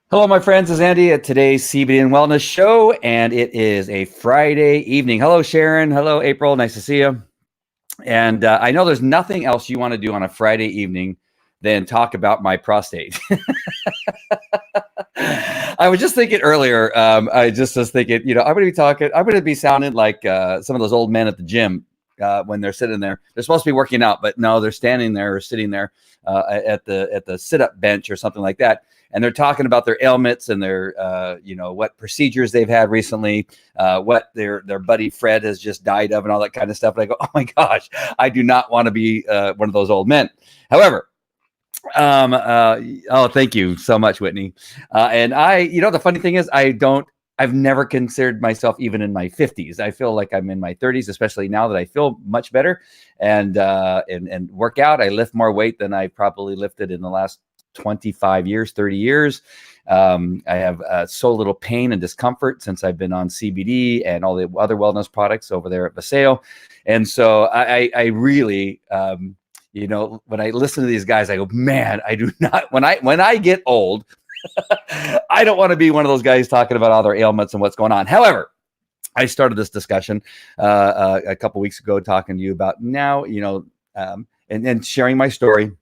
Hello, my friends. It's Andy at today's CBD and Wellness Show, and it is a Friday evening. Hello, Sharon. Hello, April. Nice to see you. And I know there's nothing else you want to do on a Friday evening than talk about my prostate. I was just thinking earlier, I just was thinking, I'm going to be sounding like some of those old men at the gym when they're sitting there. They're supposed to be working out, but no, they're standing there or sitting there at the sit-up bench or something like that. And they're talking about their ailments and their, what procedures they've had recently, what their buddy Fred has just died of and all that kind of stuff. And I go, oh my gosh, I do not want to be one of those old men. However, thank you so much, Whitney. And the funny thing is I've never considered myself even in my 50s. I feel like I'm in my 30s, especially now that I feel much better and work out. I lift more weight than I probably lifted in the last 25 years, 30 years. I have so little pain and discomfort since I've been on CBD and all the other wellness products over there at Vaseo. And so I really, when I listen to these guys, I go, man, I do not, when I get old, I don't want to be one of those guys talking about all their ailments and what's going on. However, I started this discussion a couple weeks ago talking to you about now, and sharing my story.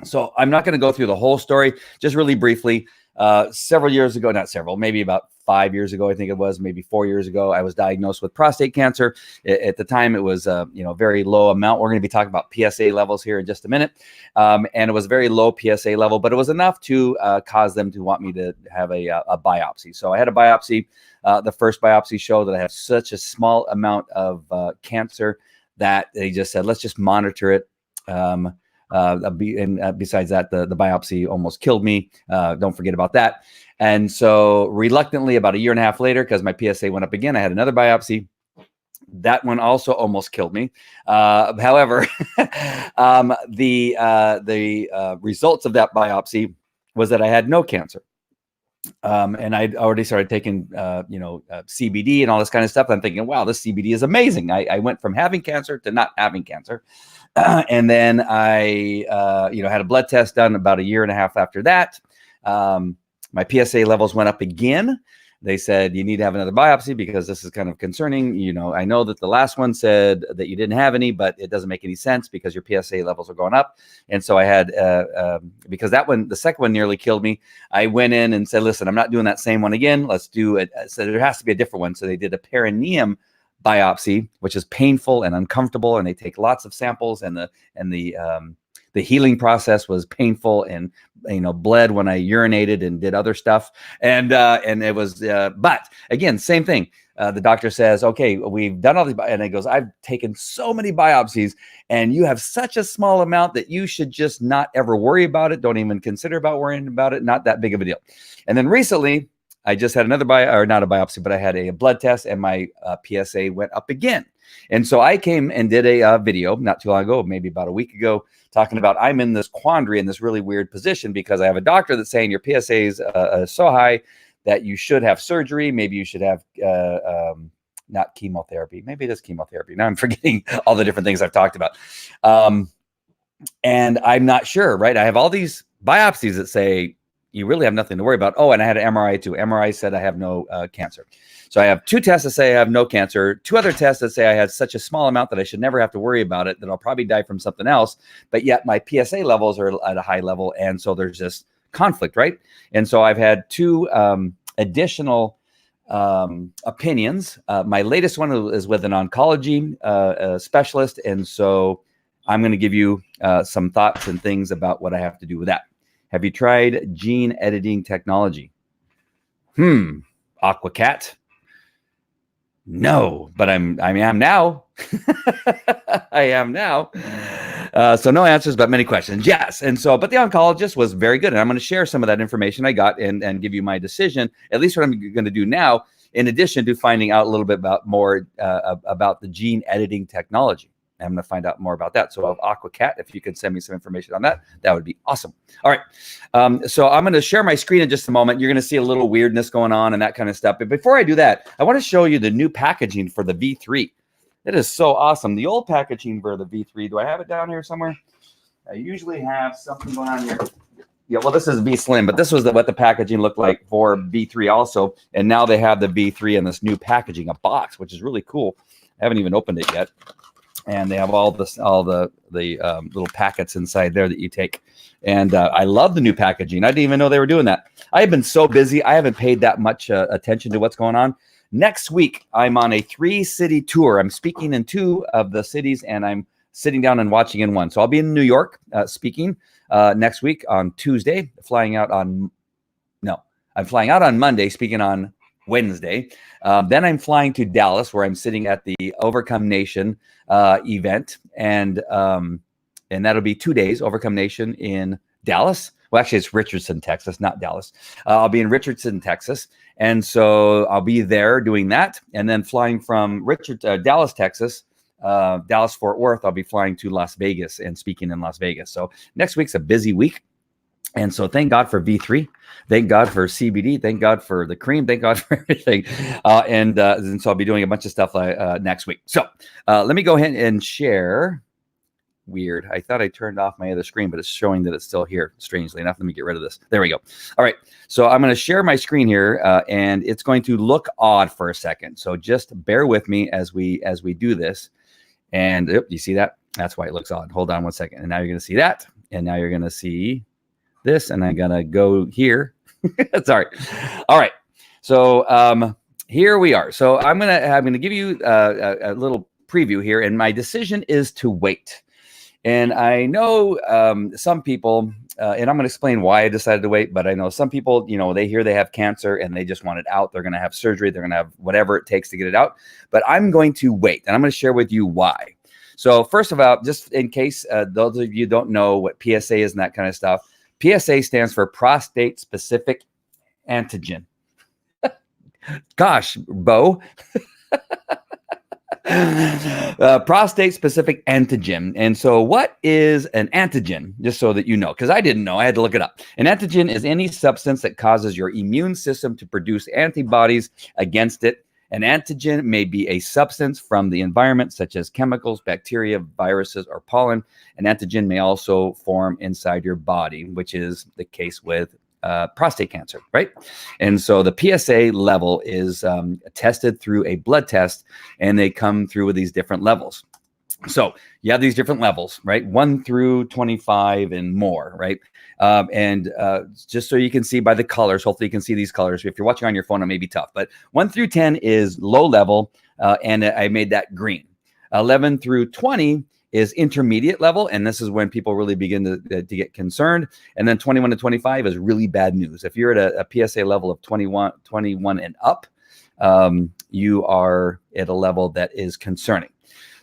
So I'm not going to go through the whole story, just really briefly. Several years ago, maybe about 5 years ago, I think it was, maybe 4 years ago, I was diagnosed with prostate cancer. At the time, it was very low amount. We're going to be talking about PSA levels here in just a minute. And it was a very low PSA level, but it was enough to cause them to want me to have a biopsy. So I had a biopsy. The first biopsy showed that I have such a small amount of cancer that they just said, let's just monitor it. Besides that, the biopsy almost killed me. Don't forget about that. And so reluctantly, about a year and a half later, because my PSA went up again, I had another biopsy. That one also almost killed me. However, the results of that biopsy was that I had no cancer. And I'd already started taking, CBD and all this kind of stuff. I'm thinking, wow, this CBD is amazing. I went from having cancer to not having cancer. And then I, had a blood test done about a year and a half after that. My PSA levels went up again. They said, you need to have another biopsy because this is kind of concerning. I know that the last one said that you didn't have any, but it doesn't make any sense because your PSA levels are going up. And so I had, because the second one nearly killed me, I went in and said, listen, I'm not doing that same one again. Let's do it. So there has to be a different one. So they did a perineum biopsy, which is painful and uncomfortable. And they take lots of samples and the healing process was painful and, bled when I urinated and did other stuff. And it was, but again, same thing. The doctor says, okay, we've done all these, and it goes, I've taken so many biopsies and you have such a small amount that you should just not ever worry about it. Don't even consider worrying about it. Not that big of a deal. And then recently I just had another not a biopsy, but I had a blood test and my PSA went up again. And so I came and did a video not too long ago, maybe about a week ago, talking about I'm in this quandary, in this really weird position because I have a doctor that's saying your PSA is so high that you should have surgery. Maybe you should have not chemotherapy. Maybe it is chemotherapy. Now I'm forgetting all the different things I've talked about. And I'm not sure, right? I have all these biopsies that say you really have nothing to worry about. Oh, and I had an MRI too. MRI said I have no cancer. So I have 2 tests that say I have no cancer, 2 other tests that say I had such a small amount that I should never have to worry about it, that I'll probably die from something else. But yet my PSA levels are at a high level. And so there's this conflict, right? And so I've had 2 additional opinions. My latest one is with an oncology specialist. And so I'm going to give you some thoughts and things about what I have to do with that. Have you tried gene editing technology? Aquacat. No, but I am now. I am now. So no answers, but many questions. Yes. And so, but the oncologist was very good. And I'm going to share some of that information I got and give you my decision. At least what I'm going to do now in addition to finding out a little bit about the gene editing technology. I'm going to find out more about that. So AquaCat, if you could send me some information on that, that would be awesome. All right. So I'm going to share my screen in just a moment. You're going to see a little weirdness going on and that kind of stuff. But before I do that, I want to show you the new packaging for the V3. It is so awesome. The old packaging for the V3, do I have it down here somewhere? I usually have something going on here. Yeah, well, this is V Slim, but this was what the packaging looked like for V3 also. And now they have the V3 in this new packaging, a box, which is really cool. I haven't even opened it yet. And they have all the little packets inside there that you take. And I love the new packaging. I didn't even know they were doing that. I have been so busy. I haven't paid that much attention to what's going on. Next week, I'm on a 3-city tour. I'm speaking in 2 of the cities, and I'm sitting down and watching in 1. So I'll be in New York speaking next week on Tuesday, I'm flying out on Monday, speaking on Wednesday. Then I'm flying to Dallas, where I'm sitting at the Overcome Nation event, and that'll be 2 days. Overcome Nation in Dallas. Well, actually, it's Richardson, Texas, not Dallas. I'll be in Richardson, Texas, and so I'll be there doing that, and then flying from Dallas, Texas. Dallas Fort Worth, I'll be flying to Las Vegas and speaking in Las Vegas. So next week's a busy week. And so thank God for V3. Thank God for CBD. Thank God for the cream. Thank God for everything. And so I'll be doing a bunch of stuff next week. So let me go ahead and share. Weird. I thought I turned off my other screen, but it's showing that it's still here. Strangely enough, let me get rid of this. There we go. All right. So I'm going to share my screen here, and it's going to look odd for a second. So just bear with me as we do this. And you see that? That's why it looks odd. Hold on one second. And now you're going to see that. And now you're going to see this. And I'm going to go here. Sorry. All right. So here we are. So I'm going to give you a little preview here. And my decision is to wait. And I know some people, and I'm going to explain why I decided to wait, but I know some people, they hear they have cancer and they just want it out. They're going to have surgery. They're going to have whatever it takes to get it out. But I'm going to wait, and I'm going to share with you why. So first of all, just in case those of you don't know what PSA is and that kind of stuff, PSA stands for prostate specific antigen. Gosh, Bo. Prostate specific antigen. And so what is an antigen? Just so that you know, because I didn't know, I had to look it up. An antigen is any substance that causes your immune system to produce antibodies against it. An antigen may be a substance from the environment, such as chemicals, bacteria, viruses, or pollen. An antigen may also form inside your body, which is the case with prostate cancer, right? And so the PSA level is tested through a blood test, and they come through with these different levels. So you have these different levels, right? 1 through 25 and more, right? And just so you can see by the colors, hopefully you can see these colors. If you're watching on your phone, it may be tough, but 1 through 10 is low level, and I made that green. 11 through 20 is intermediate level, and this is when people really begin to get concerned. And then 21 to 25 is really bad news. If you're at a PSA level of 21 and up, you are at a level that is concerning.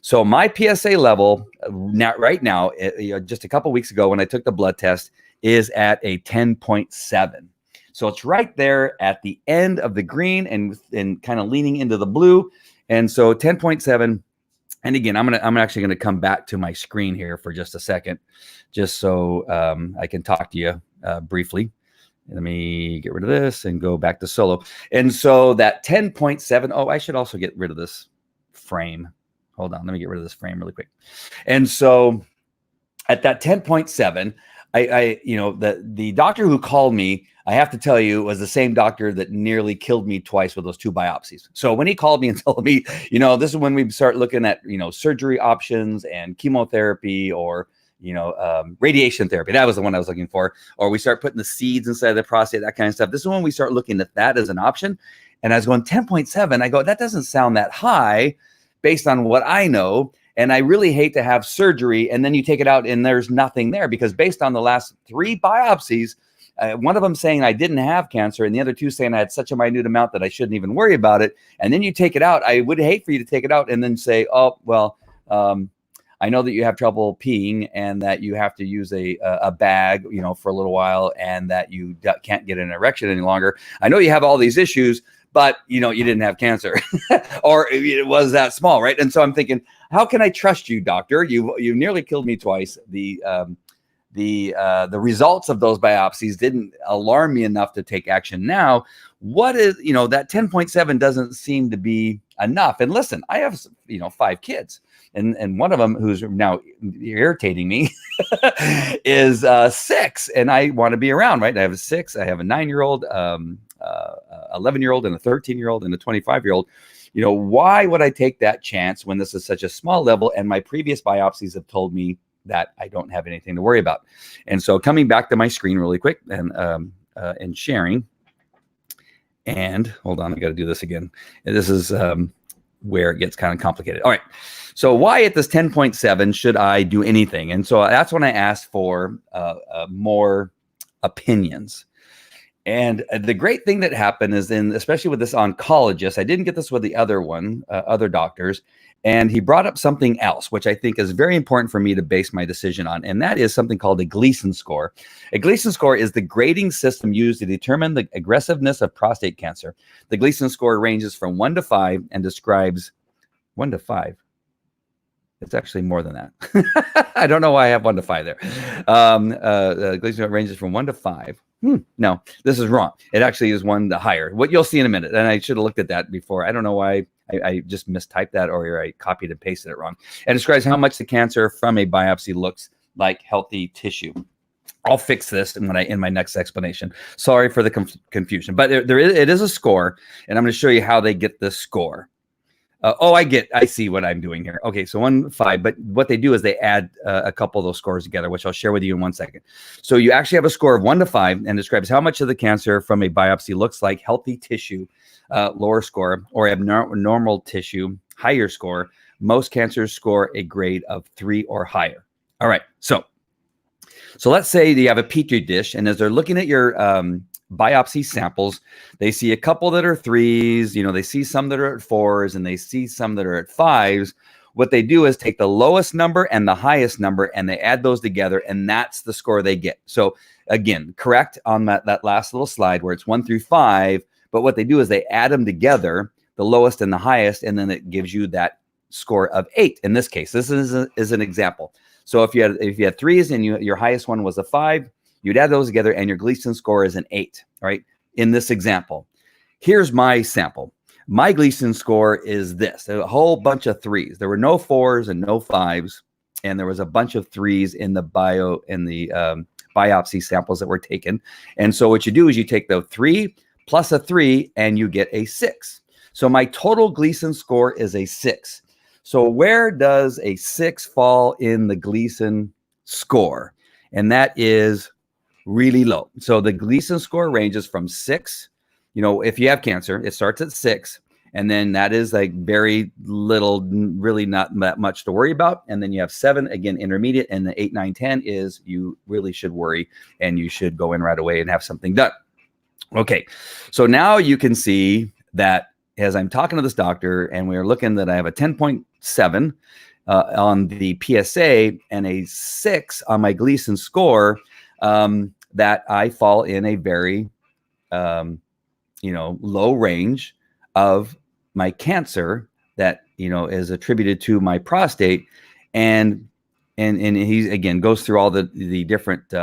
So my PSA level right now, just a couple weeks ago when I took the blood test, is at a 10.7. So it's right there at the end of the green and kind of leaning into the blue. And so 10.7. And again, I'm actually going to come back to my screen here for just a second, just so I can talk to you briefly. Let me get rid of this and go back to solo. And so that 10.7, I should also get rid of this frame. Hold on, let me get rid of this frame really quick. And so at that 10.7, the doctor who called me, I have to tell you, was the same doctor that nearly killed me twice with those 2 biopsies. So when he called me and told me, this is when we start looking at, surgery options and chemotherapy or, radiation therapy. That was the one I was looking for. Or we start putting the seeds inside the prostate, that kind of stuff. This is when we start looking at that as an option. And I was going 10.7. I go, that doesn't sound that high based on what I know. And I really hate to have surgery and then you take it out and there's nothing there, because based on the last 3 biopsies, one of them saying I didn't have cancer and the other 2 saying I had such a minute amount that I shouldn't even worry about it. And then you take it out. I would hate for you to take it out and then say, I know that you have trouble peeing and that you have to use a bag, for a little while, and that you can't get an erection any longer. I know you have all these issues, but you didn't have cancer or it was that small, right? And so I'm thinking, how can I trust you, doctor? You nearly killed me twice. The results of those biopsies didn't alarm me enough to take action. Now, what is, that 10.7 doesn't seem to be enough. And listen, I have, 5 kids, and one of them, who's now irritating me, is 6, and I want to be around, right? I have a 6, I have a 9-year-old, 11-year-old, and a 13-year-old, and a 25-year-old. Why would I take that chance when this is such a small level, and my previous biopsies have told me that I don't have anything to worry about? And so coming back to my screen really quick and sharing, and hold on, I got to do this again. This is where it gets kind of complicated. All right. So why at this 10.7 should I do anything? And so that's when I asked for more opinions. And the great thing that happened is, especially with this oncologist, I didn't get this with the other doctors, and he brought up something else, which I think is very important for me to base my decision on, and that is something called a Gleason score. A Gleason score is the grading system used to determine the aggressiveness of prostate cancer. The Gleason score ranges from 1 to 5 and describes 1 to 5. It's actually more than that. I don't know why I have 1 to 5 there. Gleason score ranges from 1 to 5. No, this is wrong. It actually is 1 to higher. What you'll see in a minute. And I should have looked at that before. I don't know why I just mistyped that, or I copied and pasted it wrong. It describes how much the cancer from a biopsy looks like healthy tissue. I'll fix this in my next explanation. Sorry for the confusion, but it is a score, and I'm going to show you how they get this score. I see what I'm doing here. Okay, so 1 to 5, but what they do is they add a couple of those scores together, which I'll share with you in 1 second. So you actually have a score of 1 to 5 and describes how much of the cancer from a biopsy looks like healthy tissue, lower score, or abnormal tissue, higher score. Most cancers score a grade of 3 or higher. All right, so let's say you have a petri dish, and as they're looking at your biopsy samples, they see a couple that are 3s, they see some that are at 4s, and they see some that are at 5s. What they do is take the lowest number and the highest number, and they add those together, and that's the score they get. So again, correct on that last little slide where it's 1 through 5, but what they do is they add them together, the lowest and the highest, and then it gives you that score of 8. In this case, this is an example. So if you had 3s and your highest one was a 5, you'd add those together, and your Gleason score is an 8, right? In this example, here's my sample. My Gleason score is this: a whole bunch of 3s. There were no 4s and no 5s, and there was a bunch of 3s in the biopsy samples that were taken. And so what you do is you take the 3 plus a 3, and you get a 6. So my total Gleason score is a 6. So where does a 6 fall in the Gleason score? And that is really low. So the Gleason score ranges from 6. If you have cancer, it starts at 6, and then that is like very little, really not that much to worry about. And then you have 7, again, intermediate, and the 8, 9, 10 is you really should worry, and you should go in right away and have something done. Okay, so now you can see that as I'm talking to this doctor, and we're looking that I have a 10.7 on the PSA and a 6 on my Gleason score, that I fall in a very, low range of my cancer that, is attributed to my prostate. And he, again, goes through all the different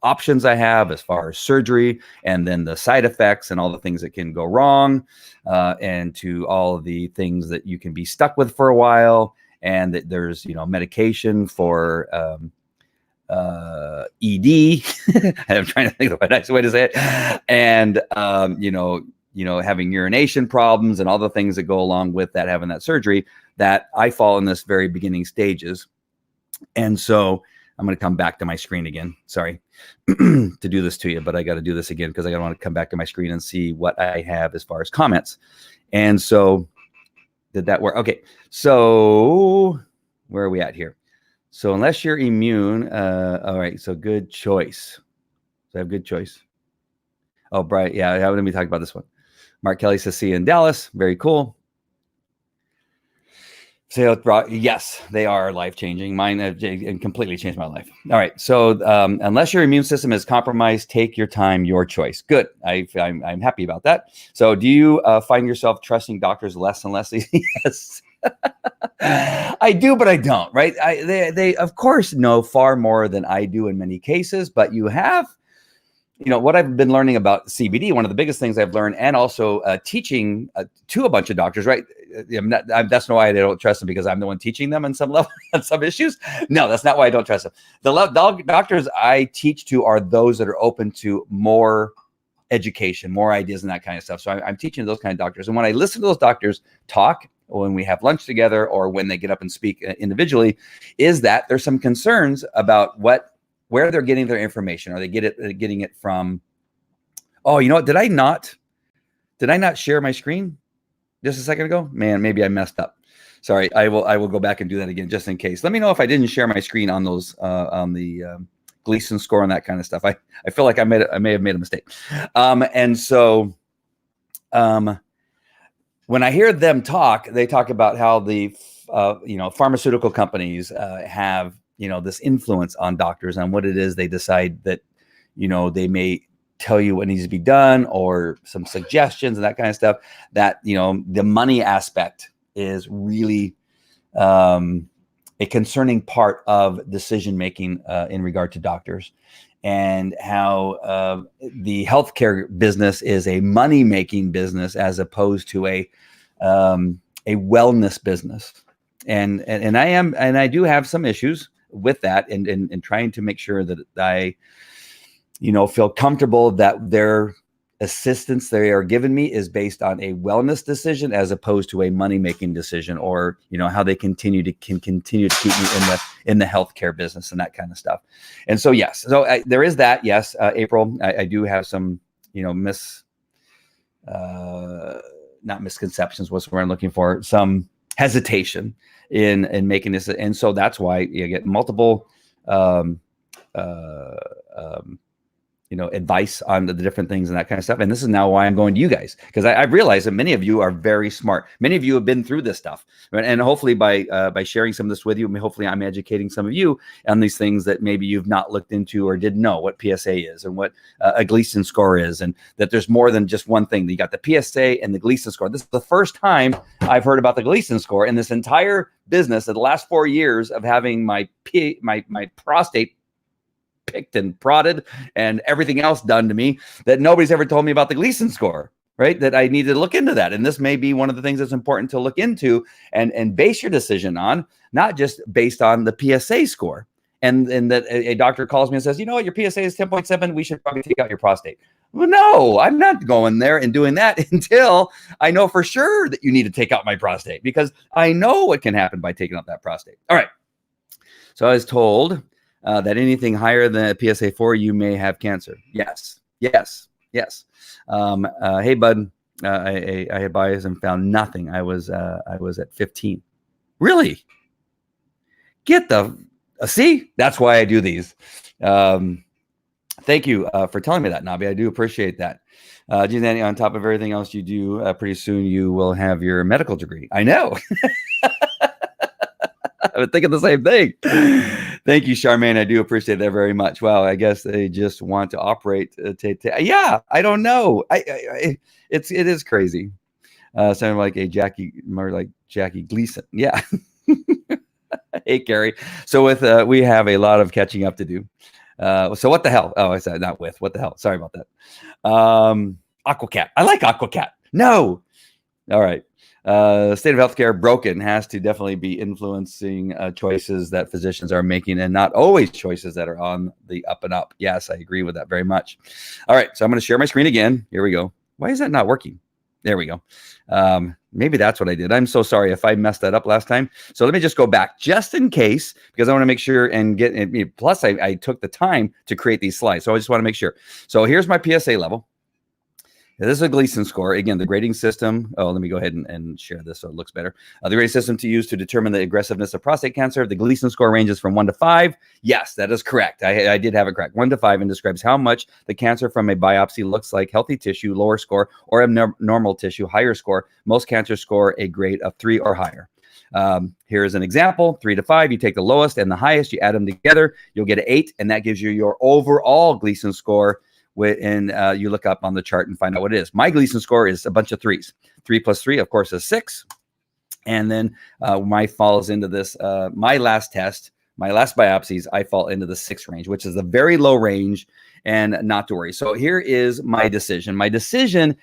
options I have as far as surgery, and then the side effects and all the things that can go wrong, and to all the things that you can be stuck with for a while, and that there's, medication for ED. I'm trying to think of a nice way to say it. And, having urination problems and all the things that go along with that, having that surgery, that I fall in this very beginning stages. And so I'm going to come back to my screen again. Sorry to do this to you, but I got to do this again because I want to come back to my screen and see what I have as far as comments. And so did that work? Okay. So where are we at here? So unless you're immune, all right. So good choice. So I have good choice. Oh, Brian. Yeah. Let me talk about this one. Mark Kelly says, see you in Dallas. Very cool. So yes, they are life-changing. Mine have and completely changed my life. All right. So unless your immune system is compromised, take your time, your choice. Good. I'm happy about that. So do you find yourself trusting doctors less and less? Yes. I do, but I don't, right? They of course know far more than I do in many cases, but you have, what I've been learning about CBD, one of the biggest things I've learned, and also teaching to a bunch of doctors, right? That's not why I don't trust them, because I'm the one teaching them on some level, on some issues. No, that's not why I don't trust them. The doctors I teach to are those that are open to more education, more ideas, and that kind of stuff. So I'm teaching those kind of doctors. And when I listen to those doctors talk, or when we have lunch together, or when they get up and speak individually, is that there's some concerns about where they're getting their information. Are they getting it from, oh, you know what? Did I not share my screen just a second ago? Man, maybe I messed up. Sorry. I will go back and do that again, just in case. Let me know if I didn't share my screen on those, on the Gleason score and that kind of stuff. I feel like I may have made a mistake. And so when I hear them talk, they talk about how the, pharmaceutical companies have, this influence on doctors, on what it is they decide that, they may tell you what needs to be done, or some suggestions and that kind of stuff, that, the money aspect is really a concerning part of decision-making in regard to doctors, and how the healthcare business is a money-making business as opposed to a wellness business. And I do have some issues with that, and trying to make sure that I, feel comfortable that their assistance they are giving me is based on a wellness decision as opposed to a money-making decision, or, how they can continue to keep me in the healthcare business and that kind of stuff. And so, yes, so there is that. Yes. April, I do have some, not misconceptions, what's the word I'm looking for, some hesitation in making this. And so that's why you get multiple, advice on the different things and that kind of stuff. And this is now why I'm going to you guys, because I realize that many of you are very smart. Many of you have been through this stuff, and hopefully by sharing some of this with you, hopefully I'm educating some of you on these things that maybe you've not looked into or didn't know what PSA is, and what a Gleason score is, and that there's more than just one thing. You got the PSA and the Gleason score. This is the first time I've heard about the Gleason score in this entire business of the last 4 years of having my prostate picked and prodded and everything else done to me, that nobody's ever told me about the Gleason score, right? That I needed to look into that. And this may be one of the things that's important to look into and base your decision on, not just based on the PSA score. And that a doctor calls me and says, you know what, your PSA is 10.7. We should probably take out your prostate. Well, no, I'm not going there and doing that until I know for sure that you need to take out my prostate, because I know what can happen by taking out that prostate. All right. So I was told that anything higher than a PSA 4, you may have cancer. Yes. Hey, bud, I had bias and found nothing. I was at 15. Really? Get the see? That's why I do these. Thank you for telling me that, Nabi. I do appreciate that. Danny, on top of everything else you do, pretty soon you will have your medical degree. I know. I've been thinking the same thing. Thank you, Charmaine. I do appreciate that very much. Wow, I guess they just want to operate. Yeah, I don't know. It is crazy. Sounding like more like Jackie Gleason. Yeah. Hey, Gary. So we have a lot of catching up to do. So what the hell? Oh, I said not with. What the hell? Sorry about that. Aquacat. I like Aquacat. No. All right. State of healthcare broken has to definitely be influencing choices that physicians are making, and not always choices that are on the up and up. Yes, I agree with that very much. All right, so I'm going to share my screen again. Here we go. Why is that not working? There we go. Maybe that's what I did. I'm so sorry if I messed that up last time. So let me just go back just in case, because I want to make sure and get it. Plus, I took the time to create these slides. So I just want to make sure. So here's my PSA level. This is a Gleason score. Again, the grading system. Oh, let me go ahead and share this so it looks better. The grading system to use to determine the aggressiveness of prostate cancer. The Gleason score ranges from 1 to 5. Yes, that is correct. I did have it correct. 1 to 5, and describes how much the cancer from a biopsy looks like healthy tissue, lower score, or abnormal tissue, higher score. Most cancers score a grade of 3 or higher. Here's an example, 3 to 5, you take the lowest and the highest, you add them together, you'll get an 8, and that gives you your overall Gleason score. And you look up on the chart and find out what it is. My Gleason score is a bunch of 3s. 3 plus 3, of course, is 6. And then my falls into this, my last test, my last biopsies, I fall into the 6 range, which is a very low range, and not to worry. So here is my decision. My decision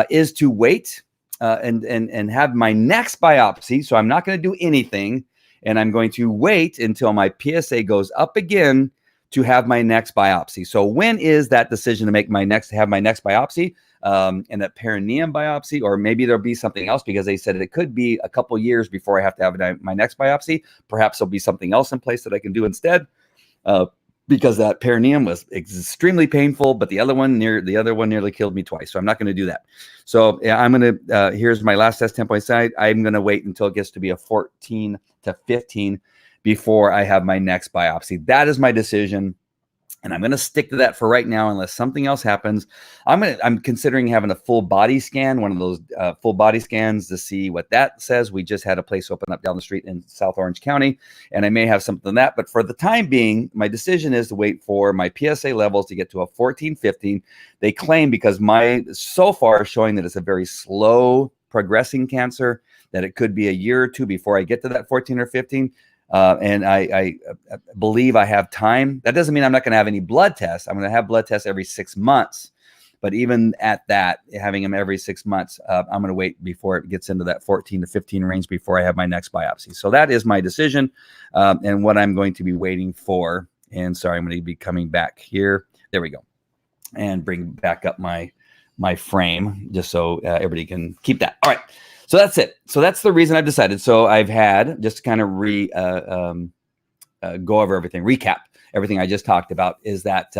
is to wait and have my next biopsy. So I'm not going to do anything, and I'm going to wait until my PSA goes up again to have my next biopsy. So when is that decision to make have my next biopsy? And a perineum biopsy, or maybe there'll be something else, because they said it could be a couple years before I have to have my next biopsy. Perhaps there'll be something else in place that I can do instead, because that perineum was extremely painful, but the other one nearly killed me twice. So I'm not going to do that. So yeah, I'm going to, here's my last test 10.7. I'm going to wait until it gets to be a 14 to 15 before I have my next biopsy. That is my decision. And I'm going to stick to that for right now, unless something else happens. I'm considering having a full body scan, one of those full body scans, to see what that says. We just had a place open up down the street in South Orange County, and I may have something that. But for the time being, my decision is to wait for my PSA levels to get to a 14, 15. They claim, because so far showing that it's a very slow progressing cancer, that it could be a year or two before I get to that 14 or 15. And I believe I have time. That doesn't mean I'm not going to have any blood tests. I'm going to have blood tests every 6 months. But even at that, having them every 6 months, I'm going to wait before it gets into that 14 to 15 range before I have my next biopsy. So that is my decision, and what I'm going to be waiting for. And sorry, I'm going to be coming back here. There we go. And bring back up my frame just so everybody can keep that. All right. So that's it. So that's the reason I've decided. So I've had, just to kind of go over everything, recap everything I just talked about, is that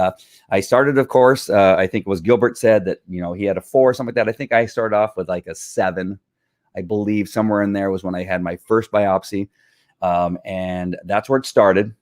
I started, of course, I think it was Gilbert said that, he had a 4 or something like that. I think I started off with like a 7. I believe somewhere in there was when I had my first biopsy. And that's where it started,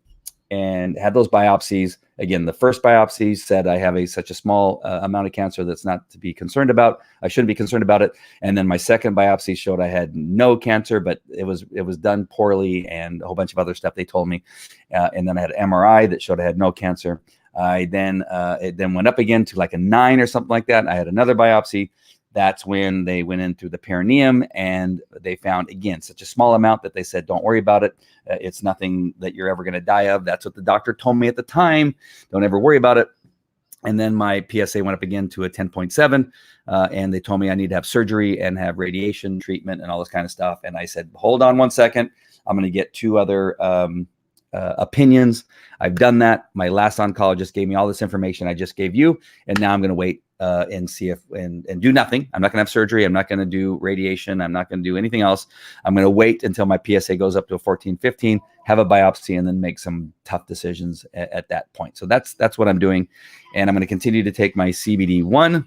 and had those biopsies. Again, the first biopsy said I have such a small amount of cancer that's not to be concerned about. I shouldn't be concerned about it. And then my second biopsy showed I had no cancer, but it was done poorly, and a whole bunch of other stuff they told me. And then I had an MRI that showed I had no cancer. It then went up again to like a 9 or something like that. I had another biopsy. That's when they went in through the perineum, and they found, again, such a small amount that they said, don't worry about it. It's nothing that you're ever going to die of. That's what the doctor told me at the time. Don't ever worry about it. And then my PSA went up again to a 10.7, and they told me I need to have surgery and have radiation treatment and all this kind of stuff. And I said, hold on one second. I'm going to get 2 other opinions. I've done that. My last oncologist gave me all this information I just gave you, and now I'm going to wait and see if and do nothing. I'm not going to have surgery. I'm not going to do radiation. I'm not going to do anything else. I'm going to wait until my PSA goes up to a 14, 15, have a biopsy, and then make some tough decisions at that point. So that's what I'm doing, and I'm going to continue to take my CBD-1.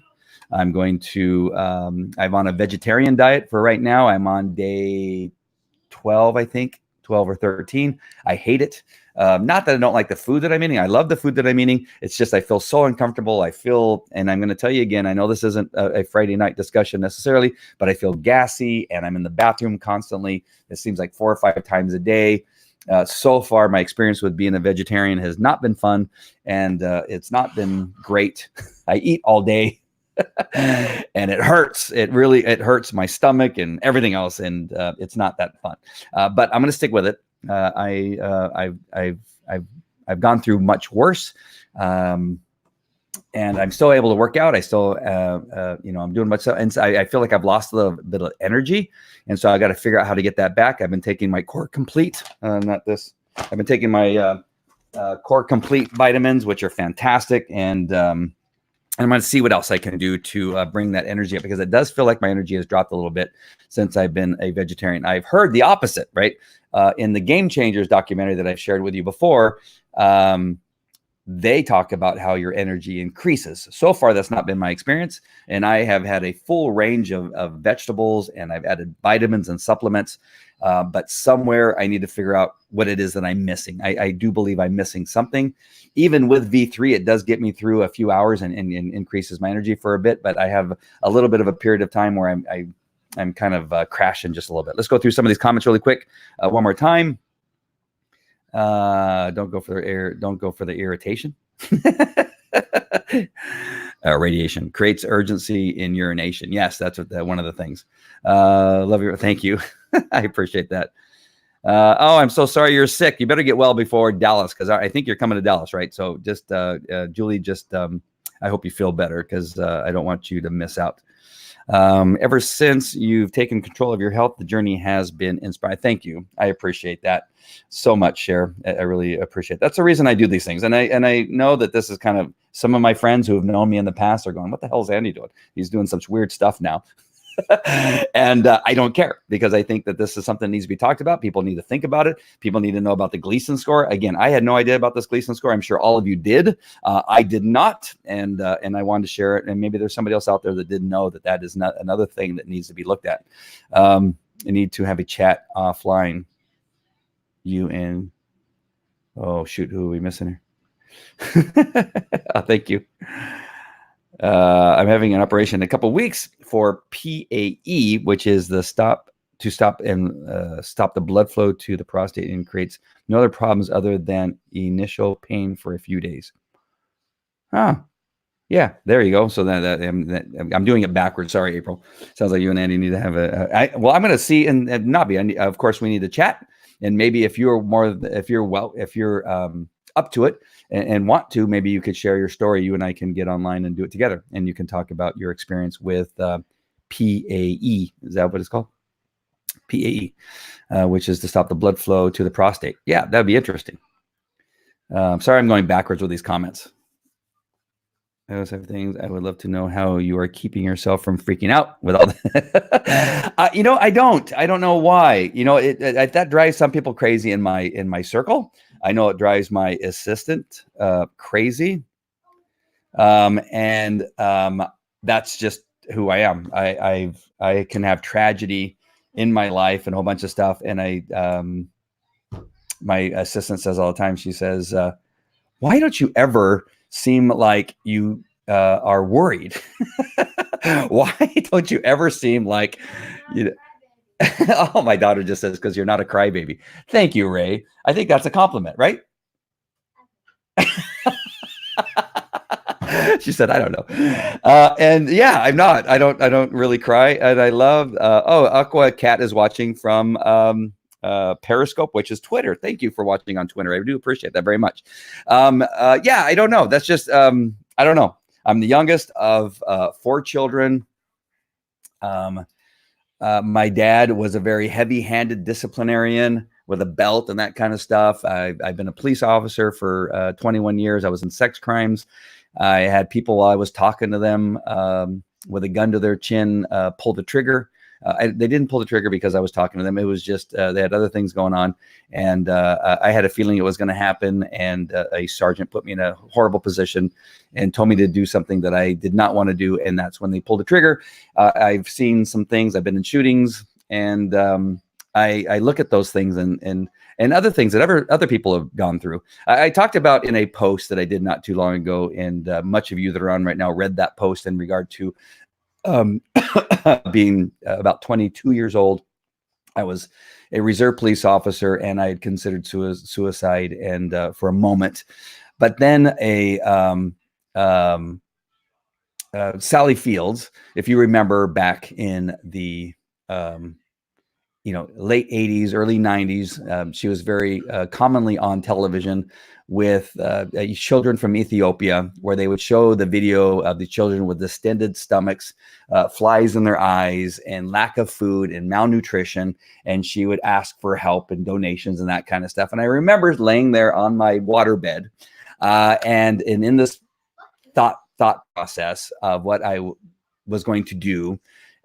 I'm going to I'm on a vegetarian diet for right now. I'm on day 12, I think. 12 or 13. I hate it. Not that I don't like the food that I'm eating. I love the food that I'm eating. It's just I feel so uncomfortable. And I'm going to tell you again, I know this isn't a Friday night discussion necessarily, but I feel gassy, and I'm in the bathroom constantly. It seems like 4 or 5 times a day. So far, my experience with being a vegetarian has not been fun, and it's not been great. I eat all day. And it hurts. It hurts my stomach and everything else, and it's not that fun. But I'm going to stick with it. I've gone through much worse, and I'm still able to work out. I still, I'm doing much, and so I feel like I've lost a little bit of energy, and so I got to figure out how to get that back. I've been taking my Core Complete, I've been taking my Core Complete vitamins, which are fantastic, and I'm going to see what else I can do to bring that energy up, because it does feel like my energy has dropped a little bit since I've been a vegetarian. I've heard the opposite, right? In the Game Changers documentary that I've shared with you before, they talk about how your energy increases. So far, that's not been my experience. And I have had a full range of vegetables, and I've added vitamins and supplements. But somewhere I need to figure out what it is that I'm missing. I do believe I'm missing something. Even with V3, it does get me through a few hours and increases my energy for a bit. But I have a little bit of a period of time where I'm kind of crashing just a little bit. Let's go through some of these comments really quick. One more time. Don't go for the irritation. Radiation creates urgency in urination. Yes, that's one of the things. Love you. Thank you. I appreciate that. Oh, I'm so sorry you're sick. You better get well before Dallas, because I think you're coming to Dallas, right? So just, Julie, I hope you feel better, because I don't want you to miss out. Ever since you've taken control of your health, the journey has been inspiring. Thank you. I appreciate that so much, Cher. I really appreciate it. That's the reason I do these things. And I know that this is kind of, some of my friends who have known me in the past are going, what the hell is Andy doing? He's doing such weird stuff now. And I don't care, because I think that this is something that needs to be talked about. People need to think about it. People need to know about the Gleason score. Again, I had no idea about this Gleason score. I'm sure all of you did. I did not, and I wanted to share it. And maybe there's somebody else out there that didn't know that is not another thing that needs to be looked at. I need to have a chat offline. You and oh shoot, who are we missing here? Thank you. I'm having an operation in a couple of weeks for PAE, which is the stop the blood flow to the prostate, and creates no other problems other than initial pain for a few days. Yeah, there you go. So that I'm doing it backwards. Sorry, April. Sounds like you and Andy need to have I'm going to see, and Nabi, of course, we need to chat. And maybe if you're up to it and want to, maybe you could share your story. You and I can get online and do it together, and you can talk about your experience with PAE. Is that what it's called? PAE, which is to stop the blood flow to the prostate. Yeah, that'd be interesting. Sorry, I'm going backwards with these comments. Those have things. I would love to know how you are keeping yourself from freaking out with all that. I don't know why. That drives some people crazy in my circle. I know it drives my assistant crazy. And that's just who I am. I can have tragedy in my life and a whole bunch of stuff. And my assistant says all the time, she says, why don't you ever seem like you are worried? Why don't you ever seem like oh, my daughter just says, because you're not a crybaby. Thank you, Ray. I think that's a compliment, right? She said, I don't know. And yeah, I'm not. I don't really cry. And I love Aqua Cat is watching from Periscope, which is Twitter. Thank you for watching on Twitter. I do appreciate that very much. Yeah, I don't know. That's just I don't know. I'm the youngest of 4 children. My dad was a very heavy-handed disciplinarian with a belt and that kind of stuff. I've been a police officer for 21 years. I was in sex crimes. I had people, while I was talking to them with a gun to their chin, pull the trigger. They didn't pull the trigger because I was talking to them. It was just they had other things going on, and I had a feeling it was going to happen. And a sergeant put me in a horrible position and told me to do something that I did not want to do, and that's when they pulled the trigger. I've seen some things. I've been in shootings, and I look at those things and other things that other people have gone through. I talked about in a post that I did not too long ago, and much of you that are on right now read that post in regard to being about 22 years old. I was a reserve police officer, and I had considered suicide, and for a moment. But then Sally Fields, if you remember back in the late 80s, early 90s, she was very commonly on television with children from Ethiopia, where they would show the video of the children with distended stomachs, flies in their eyes, and lack of food and malnutrition. And she would ask for help and donations and that kind of stuff. And I remember laying there on my waterbed and in this thought process of what I was going to do,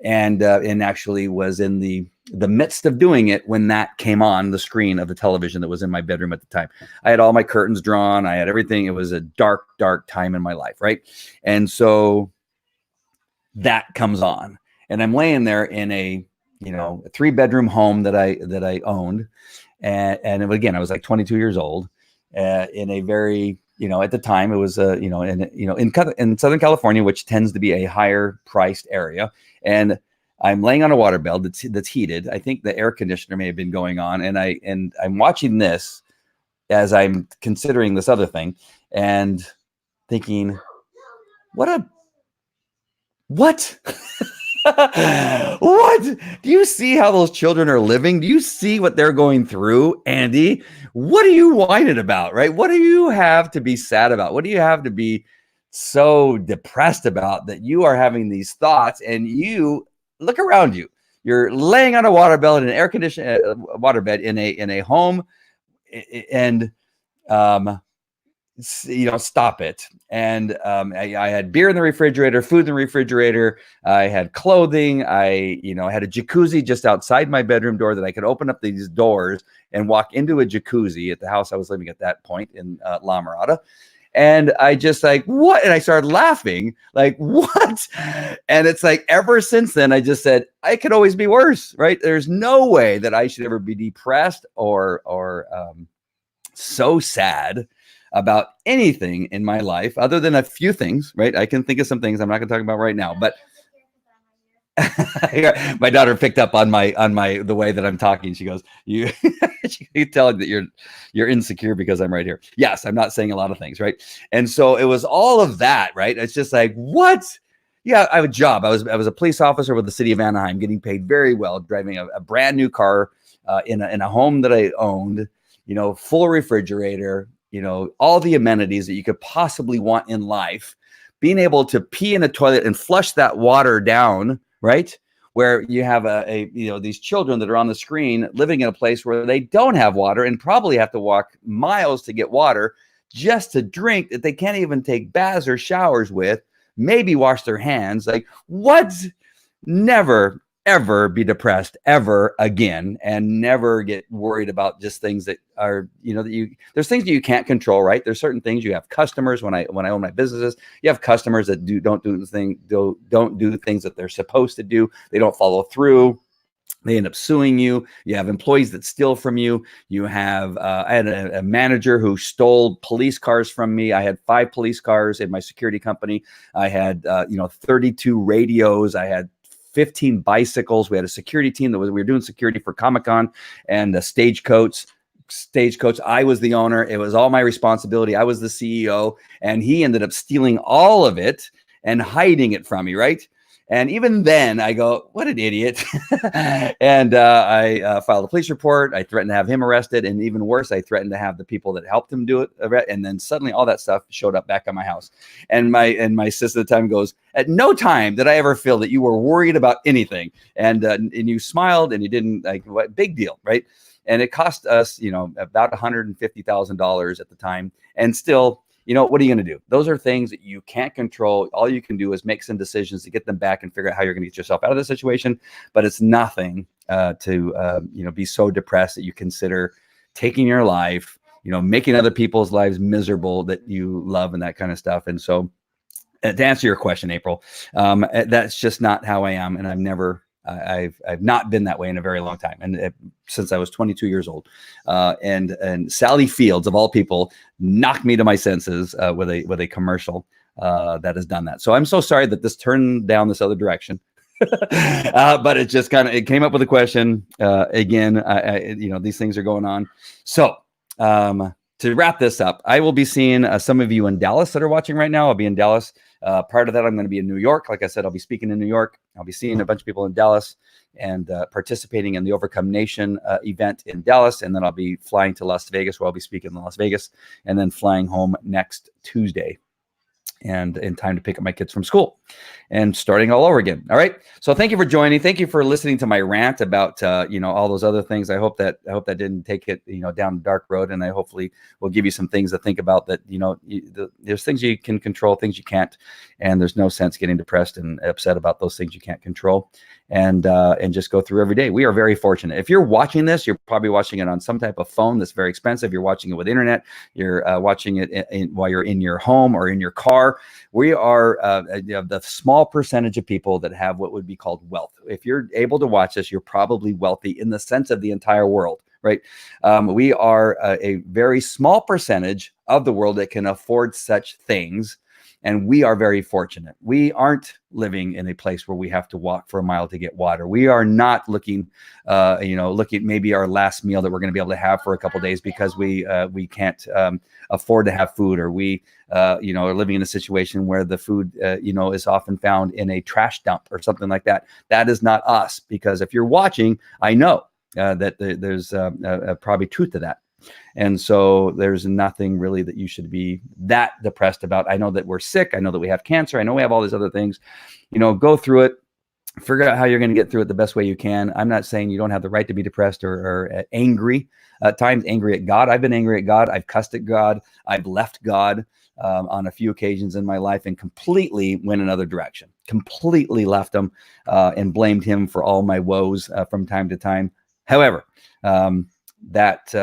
and actually was in the midst of doing it when that came on the screen of the television that was in my bedroom at the time. I had all my curtains drawn. I had everything. It was a dark, dark time in my life, right? And so that comes on, and I'm laying there in a 3-bedroom home that I owned, and again, I was like 22 years old, in a very at the time it was in Southern California, which tends to be a higher priced area. And I'm laying on a waterbed that's heated. I think the air conditioner may have been going on, and I'm watching this as I'm considering this other thing and thinking, what? What? Do you see how those children are living? Do you see what they're going through, Andy? What are you whining about, right? What do you have to be sad about? What do you have to be so depressed about that you are having these thoughts? And you look around you. You're laying on a waterbed in an air conditioned waterbed in a home, and stop it. And I had beer in the refrigerator, food in the refrigerator. I had clothing. I had a jacuzzi just outside my bedroom door that I could open up these doors and walk into a jacuzzi at the house I was living at that point in La Mirada. And I just like, what? And I started laughing, like, what? And it's like, ever since then, I just said, I could always be worse, right? There's no way that I should ever be depressed or so sad about anything in my life other than a few things, right? I can think of some things I'm not going to talk about right now, but my daughter picked up on the way that I'm talking. She goes, you can tell that you're insecure because I'm right here. Yes, I'm not saying a lot of things, right? And so it was all of that, right? It's just like, what? Yeah, I have a job. I was a police officer with the city of Anaheim, getting paid very well, driving a brand new car in a home that I owned, full refrigerator, all the amenities that you could possibly want in life, being able to pee in a toilet and flush that water down, right? Where you have these children that are on the screen living in a place where they don't have water and probably have to walk miles to get water just to drink that they can't even take baths or showers with, maybe wash their hands. Like, what? Never ever be depressed ever again, and never get worried about just things that are, there's things that you can't control, right? There's certain things. You have customers. When I own my businesses, you have customers that don't do the things that they're supposed to do. They don't follow through. They end up suing you. You have employees that steal from you. You have, I had a manager who stole police cars from me. I had 5 police cars in my security company. I had, 32 radios. I had 15 bicycles. We had a security team we were doing security for Comic-Con and the Stagecoach. I was the owner. It was all my responsibility. I was the CEO, and he ended up stealing all of it and hiding it from me, right? And even then I go, what an idiot. And I filed a police report. I threatened to have him arrested. And even worse, I threatened to have the people that helped him do it. And then suddenly all that stuff showed up back at my house. And my sister at the time goes, at no time did I ever feel that you were worried about anything. And you smiled and you didn't, like, what big deal, right? And it cost us, about $150,000 at the time. And still, what are you going to do? Those are things that you can't control. All you can do is make some decisions to get them back and figure out how you're going to get yourself out of the situation. But it's nothing to be so depressed that you consider taking your life, making other people's lives miserable that you love and that kind of stuff. And so to answer your question, April, that's just not how I am. And I've not been that way in a very long time, and since I was 22 years old. And Sally Fields, of all people, knocked me to my senses with a commercial that has done that. So I'm so sorry that this turned down this other direction. But it just it came up with a question. Again, these things are going on. So to wrap this up, I will be seeing some of you in Dallas that are watching right now. I'll be in Dallas. Part of that, I'm going to be in New York. Like I said, I'll be speaking in New York. I'll be seeing a bunch of people in Dallas and participating in the Overcome Nation event in Dallas. And then I'll be flying to Las Vegas, where I'll be speaking in Las Vegas, and then flying home next Tuesday, and in time to pick up my kids from school and starting all over again. All right. So thank you for joining. Thank you for listening to my rant about, all those other things. I hope that didn't take it, down the dark road. And I hopefully will give you some things to think about that, there's things you can control, things you can't. And there's no sense getting depressed and upset about those things you can't control, and just go through every day. We are very fortunate. If you're watching this, you're probably watching it on some type of phone that's very expensive. You're watching it with internet. You're watching it while you're in your home or in your car. We are the small percentage of people that have what would be called wealth. If you're able to watch this, you're probably wealthy in the sense of the entire world, right? We are a very small percentage of the world that can afford such things. And we are very fortunate. We aren't living in a place where we have to walk for a mile to get water. We are not looking, looking maybe our last meal that we're going to be able to have for a couple of days because we can't afford to have food, or we are living in a situation where the food is often found in a trash dump or something like that. That is not us, because if you're watching, I know that there's probably truth to that. And so there's nothing really that you should be that depressed about. I know that we're sick. I know that we have cancer. I know we have all these other things. Go through it. Figure out how you're going to get through it the best way you can. I'm not saying you don't have the right to be depressed or angry. At times angry at God. I've been angry at God. I've cussed at God. I've left God on a few occasions in my life and completely went another direction. Completely left him and blamed him for all my woes from time to time. However, that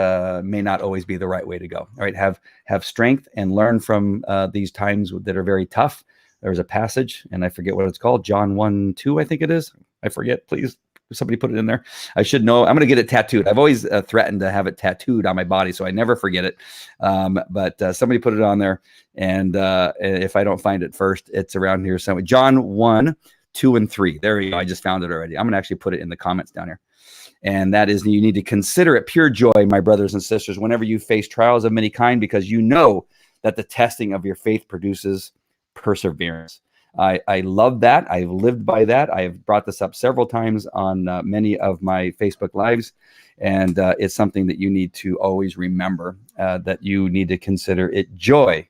may not always be the right way to go. All right, have strength and learn from these times that are very tough. There's a passage, and I forget what it's called, John 1:2, I think it is. I forget. Please, somebody put it in there. I should know. I'm going to get it tattooed. I've always threatened to have it tattooed on my body, so I never forget it. But somebody put it on there, and if I don't find it first, it's around here somewhere. John 1:2 and 3. There you go. I just found it already. I'm going to actually put it in the comments down here. And that is, you need to consider it pure joy, my brothers and sisters, whenever you face trials of many kind, because you know that the testing of your faith produces perseverance. I love that. I've lived by that. I've brought this up several times on many of my Facebook lives. And it's something that you need to always remember, that you need to consider it joy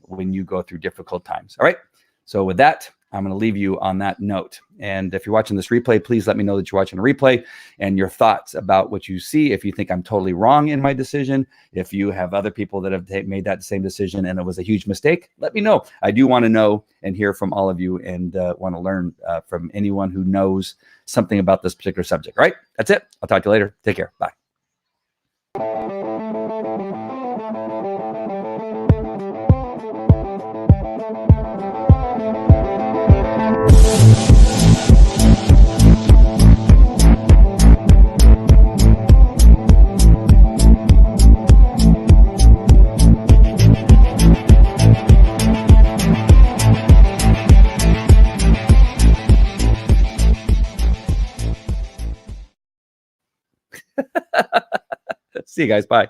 when you go through difficult times. All right. So with that, I'm going to leave you on that note. And if you're watching this replay, please let me know that you're watching a replay and your thoughts about what you see. If you think I'm totally wrong in my decision, if you have other people that have made that same decision and it was a huge mistake, let me know. I do want to know and hear from all of you, and want to learn from anyone who knows something about this particular subject. All right, that's it. I'll talk to you later. Take care. Bye. See you guys. Bye.